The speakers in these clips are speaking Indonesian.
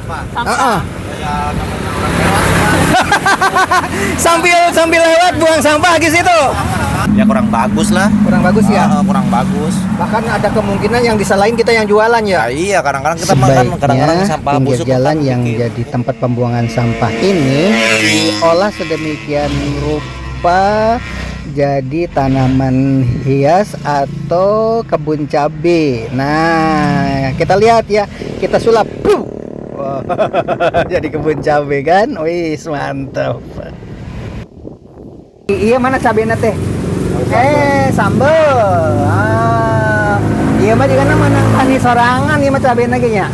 sampah. Heeh. Kayak namanya orang lewat. Sambil lewat buang sampah di situ. Ya kurang bagus lah. Kurang bagus ya. Kurang bagus. Bahkan ada kemungkinan yang disalahin kita yang jualan ya. Ya iya, kadang-kadang kita makan, kadang-kadang sampah pinggir busuk jalan makan yang dikit. jadi tempat pembuangan sampah ini diolah sedemikian rupa jadi tanaman hias atau kebun cabai. Nah, kita lihat ya, kita sulap. Wow, jadi kebun cabai kan? Wih, mantap. Iya, mana cabainya teh? Sambel. Iya mah juga mana tani sorangan ieu mah cabena ge nya.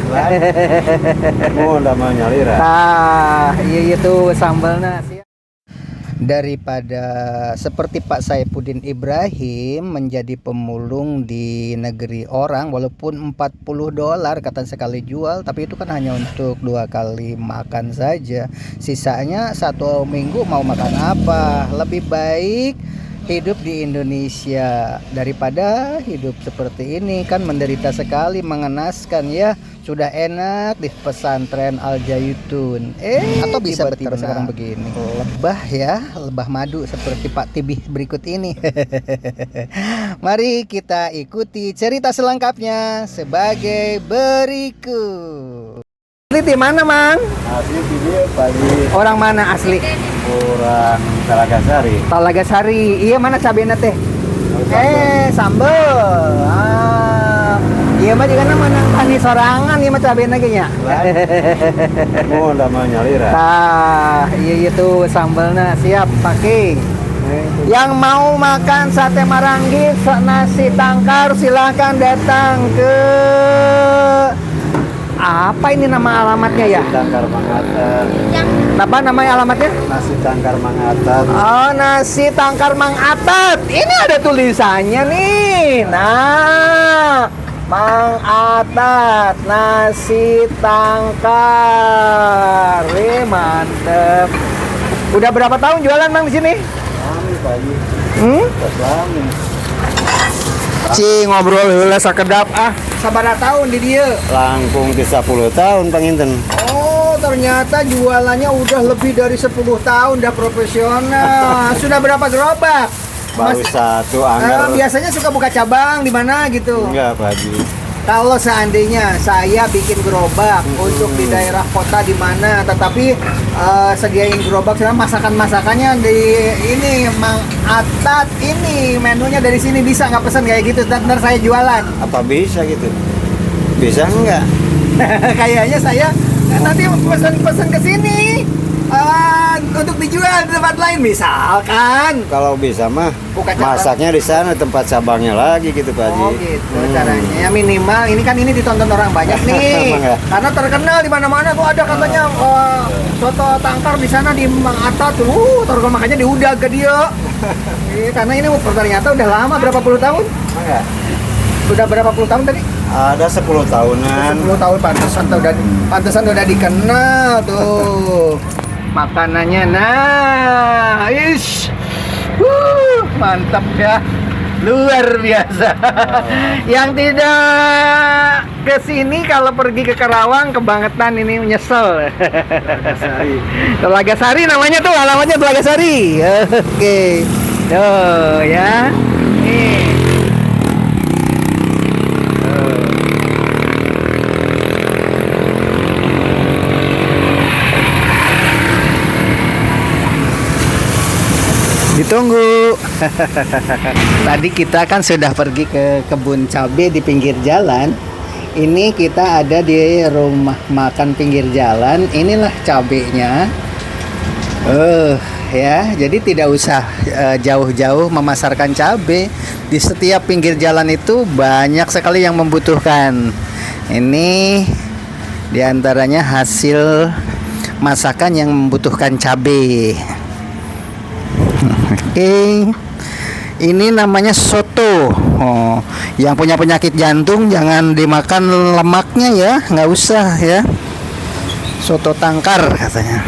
Oh, namanya lira. Tah, iya itu sambelna. Daripada seperti Pak Saifuddin Ibrahim menjadi pemulung di negeri orang walaupun $40 kata sekali jual, tapi itu kan hanya untuk 2 kali makan saja. Sisanya 1 minggu mau makan apa? Lebih baik hidup di Indonesia daripada hidup seperti ini, kan menderita sekali, mengenaskan ya. Sudah enak di pesantren Al Zaitun, atau bisa tiba-tiba sekarang begini lebah ya, lebah madu seperti Pak Tibih berikut ini. Mari kita ikuti cerita selengkapnya sebagai berikut. Di mana, Mang? Asli video pagi Orang mana asli? orang Talaga Sari. Talaga Sari. Iya, mana cabenya teh? Sambel. Iya mah juga mana tani sorangan ieu mah cabenya ge nya. Oh, namanya lira. Tah, iya itu sambelna siap pakai. Yang mau makan sate maranggit, nasi tangkar silahkan datang ke apa ini nama alamatnya ya? Tangkar Mang Atat. Apa namanya alamatnya? Nasi tangkar Mang Atat. Oh, nasi tangkar Mang Atat. Ini ada tulisannya nih. Nah, Mang Atat nasi tangkar. Mantep. Udah berapa tahun jualan Mang di sini? Kami pagi. Lami. Ci ngobrol heula sakedap sabaraha tahun di dieu? Langkung di 10 tahun panginten. Oh, ternyata jualannya udah lebih dari 10 tahun, udah profesional. Sudah berapa gerobak? Baru satu anggar. Biasanya suka buka cabang di mana gitu? Enggak, Pak Haji. Kalau seandainya saya bikin gerobak untuk di daerah kota di mana, tetapi sediain gerobak sama masakannya di ini Mang Atat, ini menunya dari sini, bisa nggak pesan kayak gitu? Ntar saya jualan. Apa bisa gitu? Bisa enggak? Kayaknya saya nanti pesan ke sini untuk dijual di tempat lain misalkan. Kalau bisa mah Buka cabang. masaknya di sana, tempat cabangnya lagi gitu, Pak Haji. Oh gitu caranya. Ya minimal ini kan ini ditonton orang banyak nih. Emang ya? Karena terkenal di mana-mana tuh ada katanya soto tangkar di sana di Mang Atat tuh. Terkenal makanya diudah ke dia. Karena ini ternyata udah lama, berapa puluh tahun? Enggak. Udah berapa puluh tahun tadi? Ada 10 tahunan. 10 tahun pantesan udah dikenal tuh. Makanannya nah, mantap ya, luar biasa. Yang tidak ke sini kalau pergi ke Karawang, kebangetan ini nyesel. Telaga Sari namanya tuh, alamatnya Telaga Sari. Oke, tuh ya. Nih. Ditunggu. Tadi kita kan sudah pergi ke kebun cabai di pinggir jalan. Ini kita ada di rumah makan pinggir jalan. Inilah cabainya. Ya, jadi tidak usah jauh-jauh memasarkan cabai. Di setiap pinggir jalan itu banyak sekali yang membutuhkan. Ini diantaranya hasil masakan yang membutuhkan cabai. Oke, ini namanya soto. Yang punya penyakit jantung jangan dimakan lemaknya ya, nggak usah ya. Soto tangkar katanya.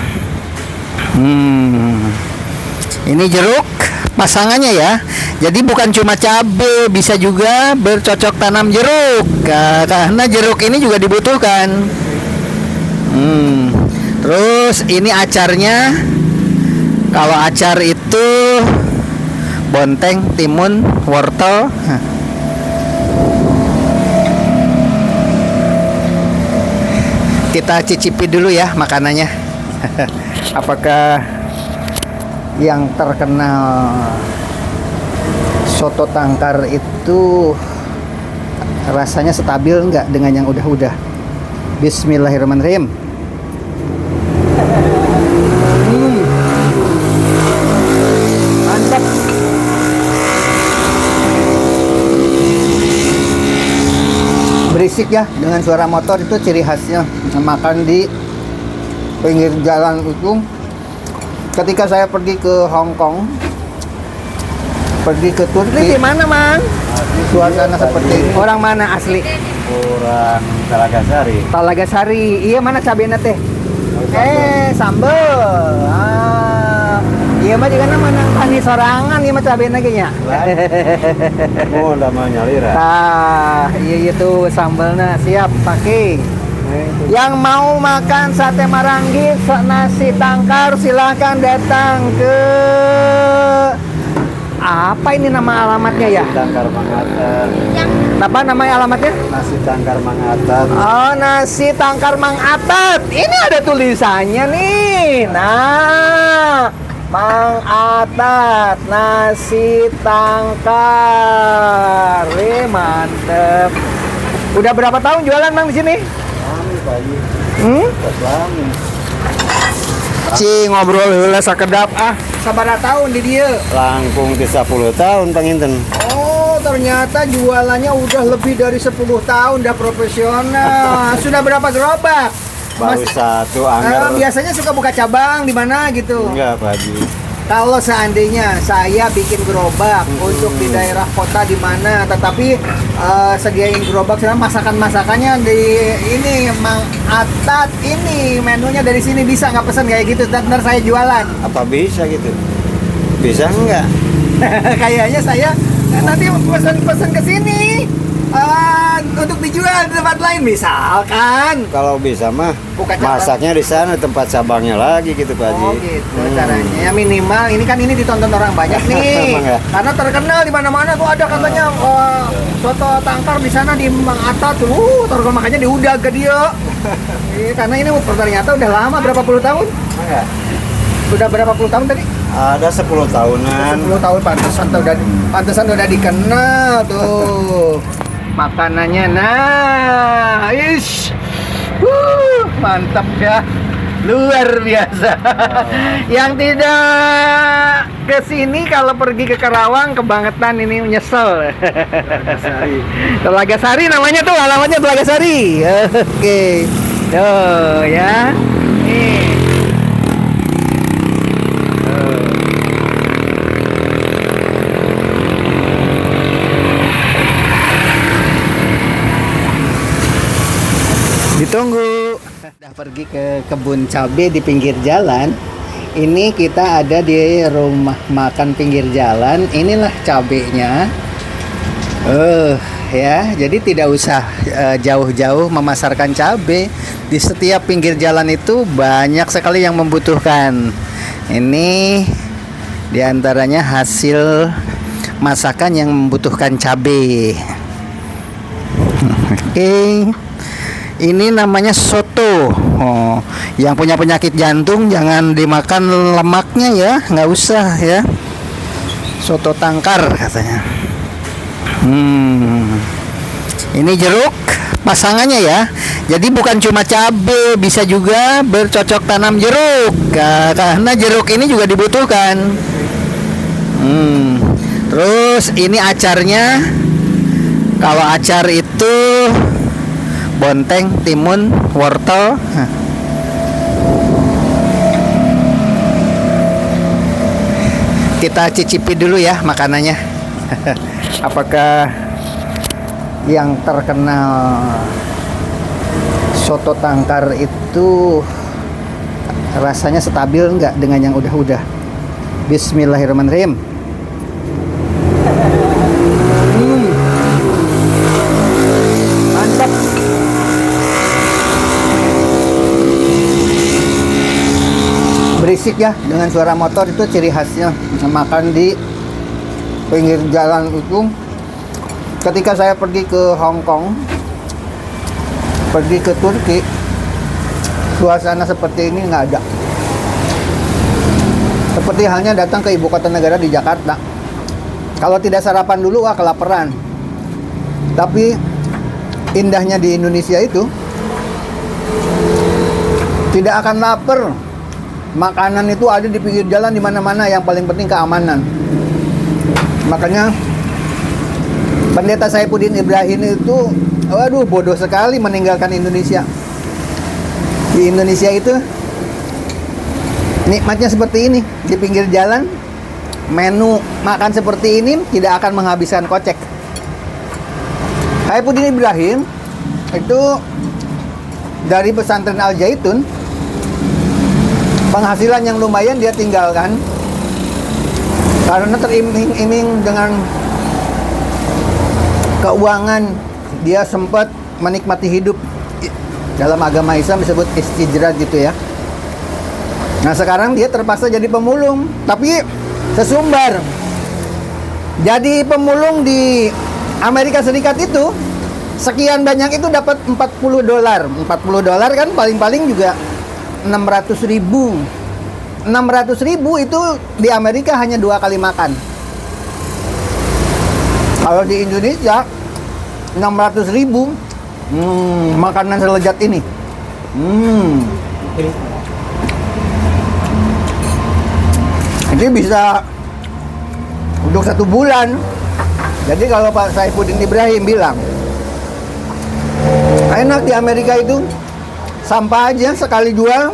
Ini jeruk pasangannya ya. Jadi bukan cuma cabai, bisa juga bercocok tanam jeruk. Karena jeruk ini juga dibutuhkan. Terus ini acarnya, kalau acar itu bonteng, timun, wortel. Kita cicipi dulu ya makanannya. Apakah yang terkenal soto tangkar itu rasanya stabil nggak dengan yang udah-udah? Bismillahirrahmanirrahim. Mantap. Berisik ya, dengan suara motor itu ciri khasnya makan di pinggir jalan itu. Ketika saya pergi ke Hong Kong, pergi ke Turki, Ini di mana, Mang? suasana seperti ini. Orang mana asli? Kurang Talaga Sari. Talaga Sari. Iya, mana cabenya teh? Sambel. Iya mah juga nama nang tani sorangan, iya mah cabenya ge nya. Oh, namanya lira. Tah, iya itu sambelnya siap pakai. Yang mau makan sate marangi, nasi tangkar silahkan datang ke apa ini nama alamatnya ya? Tangkar Mang Atat. Apa namanya alamatnya? Nasi tangkar Mang Atat. Oh, nasi tangkar Mang Atat. Ini ada tulisannya nih. Nah, Mang Atat nasi tangkar. Mantep. Udah berapa tahun jualan Mang di sini? Lami Pak Haji. Lami. Ci ngobrol heula sakedap Sabaraha tahun di dia? Langkung ke 10 tahun panginten. Oh, ternyata jualannya udah lebih dari 10 tahun, udah profesional. Sudah berapa gerobak? Baru satu anggar. Biasanya suka buka cabang di mana gitu? Enggak Pak Haji. Kalau seandainya saya bikin gerobak untuk di daerah kota di mana, tetapi sediain gerobak, sekarang masakannya di ini Mang Atat, ini menunya dari sini, bisa nggak pesan kayak gitu? Ntar saya jualan. Apa bisa gitu? Bisa enggak? Kayaknya saya nanti pesan ke sini untuk dijual di tempat lain, misalkan. Kalau bisa mah Buka cabang. masaknya di sana tempat cabangnya lagi gitu Pak Haji. Oh gitu caranya. Ya minimal ini kan ini ditonton orang banyak nih. Emang ya? Karena terkenal di mana-mana tuh ada katanya soto tangkar di sana di Mang Atat tuh. Terkenal makanya diudah ke dia. Karena ini ternyata udah lama, berapa puluh tahun? Enggak. Udah berapa puluh tahun tadi? Ada 10 tahunan. 10 tahun pantesan udah dikenal tuh. Makanannya nah, mantap ya. Luar biasa. Yang tidak ke sini kalau pergi ke Karawang, kebangetan ini nyesel. Telaga Sari namanya tuh, alamatnya Telaga Sari. Oke. Tuh ya. Nih. Ditunggu. Udah pergi ke kebun cabai di pinggir jalan. Ini kita ada di rumah makan pinggir jalan. Inilah cabenya. Ya, jadi tidak usah jauh-jauh memasarkan cabai. Di setiap pinggir jalan itu banyak sekali yang membutuhkan. Ini diantaranya hasil masakan yang membutuhkan cabai. Oke. Ini namanya soto. Yang punya penyakit jantung jangan dimakan lemaknya ya, nggak usah ya. Soto tangkar katanya. Ini jeruk pasangannya ya. Jadi bukan cuma cabai, bisa juga bercocok tanam jeruk. Karena jeruk ini juga dibutuhkan. Terus ini acarnya. Kalau acar itu bonteng, timun, wortel. Kita cicipi dulu ya makanannya. Apakah yang terkenal soto tangkar itu rasanya stabil nggak dengan yang udah-udah? Bismillahirrahmanirrahim. Mantap. berisik ya, dengan suara motor itu ciri khasnya makan di pinggir jalan itu. Ketika saya pergi ke Hong Kong, pergi ke Turki, suasana seperti ini nggak ada. Seperti halnya datang ke ibu kota negara di Jakarta. Kalau tidak sarapan dulu, wah kelaparan. Tapi indahnya di Indonesia itu tidak akan lapar. Makanan itu ada di pinggir jalan di mana-mana, yang paling penting keamanan. Makanya Pendeta Saifuddin Ibrahim itu, waduh, bodoh sekali meninggalkan Indonesia. Di Indonesia itu nikmatnya seperti ini, di pinggir jalan, menu makan seperti ini tidak akan menghabiskan kocek. Saifuddin Ibrahim itu dari pesantren Al Zaitun, penghasilan yang lumayan dia tinggalkan karena teriming-iming dengan keuangan. Dia sempat menikmati hidup, dalam agama Islam disebut istijrad gitu ya. Nah sekarang dia terpaksa jadi pemulung, tapi sesumbar. Jadi pemulung di Amerika Serikat itu sekian banyak itu dapat $40. $40 kan paling-paling juga 600.000. 600.000 itu di Amerika hanya 2 kali makan. Kalau di Indonesia 600.000 makanan selezat ini. Ini bisa untuk 1 bulan. Jadi kalau Pak Saifuddin Ibrahim bilang enak di Amerika itu, sampah aja sekali jual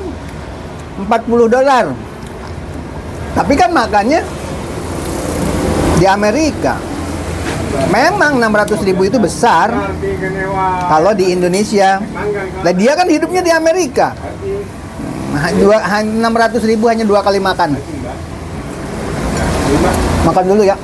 $40. Tapi kan makannya di Amerika. Memang 600.000 itu besar kalau di Indonesia. Nah dia kan hidupnya di Amerika. 600.000 hanya 2 kali makan. Makan dulu ya.